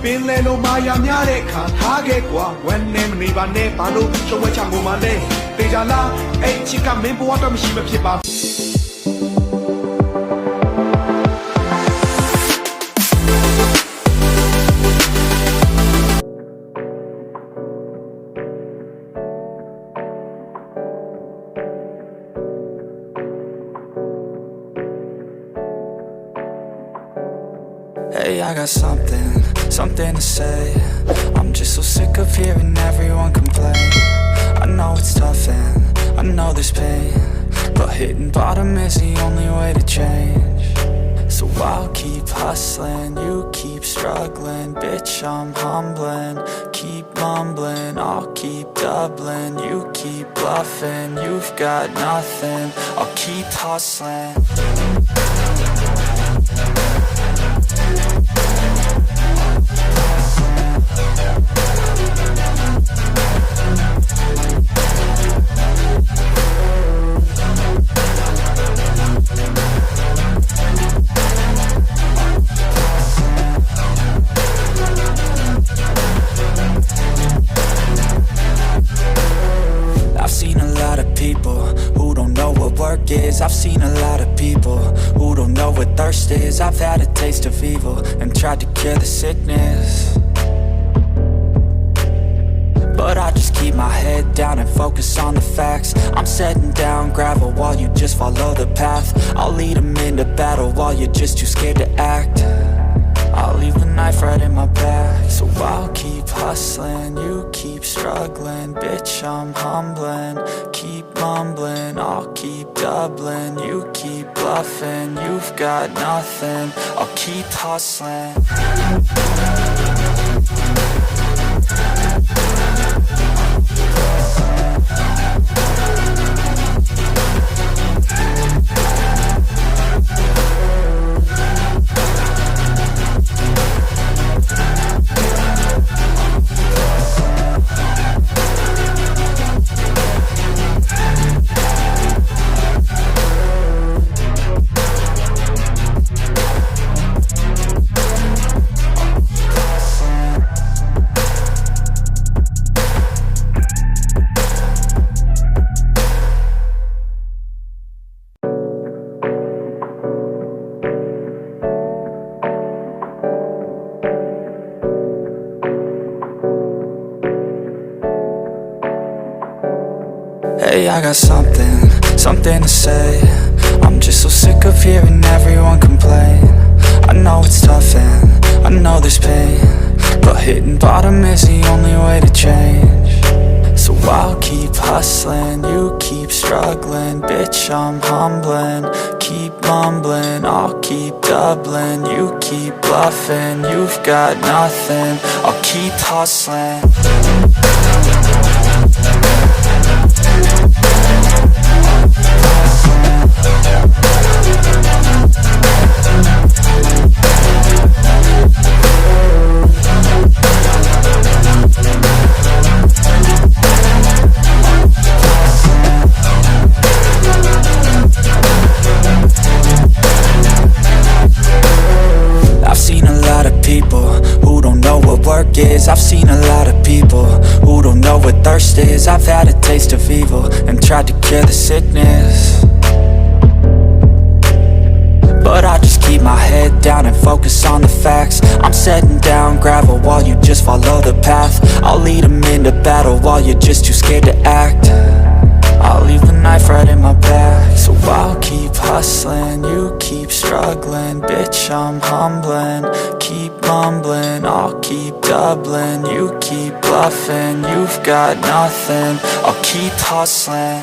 Bin le lo maya myare kha thage kwa wan ne mne ba ne ba lo shwe cha ngo ma le teja la ai chit ka min bwa taw mashi ma phit ba Hey, I got something to say. I'm just so sick of hearing everyone complain. I know it's tough and I know there's pain, but hitting bottom is the only way to change. So I'll keep hustling, you keep struggling. Bitch, I'm humbling, keep mumbling. I'll keep doubling, you keep bluffing. You've got nothing, I'll keep hustling. I've seen a lot of people who don't know what work is. I've seen a lot of people who don't know what thirst is. I've had a taste of evil and tried to cure the sickness, but I just keep my head down and focus on the facts. I'm setting down gravel while you just follow the path. I'll lead them into battle while you're just too scared to act. I'll leave the knife right in my back. So I'll keep hustling, you keep struggling. Bitch, I'm humbling, keep mumbling. I'll keep doubling, you keep bluffing. You've got nothing, I'll keep hustling. Hey, I got something to say. I'm just so sick of hearing everyone complain. I know it's tough and I know there's pain, but hitting bottom is the only way to change. So I'll keep hustling, you keep struggling. Bitch, I'm humbling, keep mumbling. I'll keep doubling, you keep bluffing. You've got nothing, I'll keep hustling. I've seen a lot of people who don't know what work is. I've seen a lot of people who don't know what thirst is. I've had a taste of evil and tried to cure the sickness, but I just keep my head down and focus on the facts. I'm setting down gravel while you just follow the path. I'll lead them into battle while you're just too scared to act. I'll leave the knife right in my back. So I'll keep hustling, you keep struggling. Bitch, I'm humbling, keep mumbling. I'll keep doubling, you keep bluffing. You've got nothing, I'll keep hustling.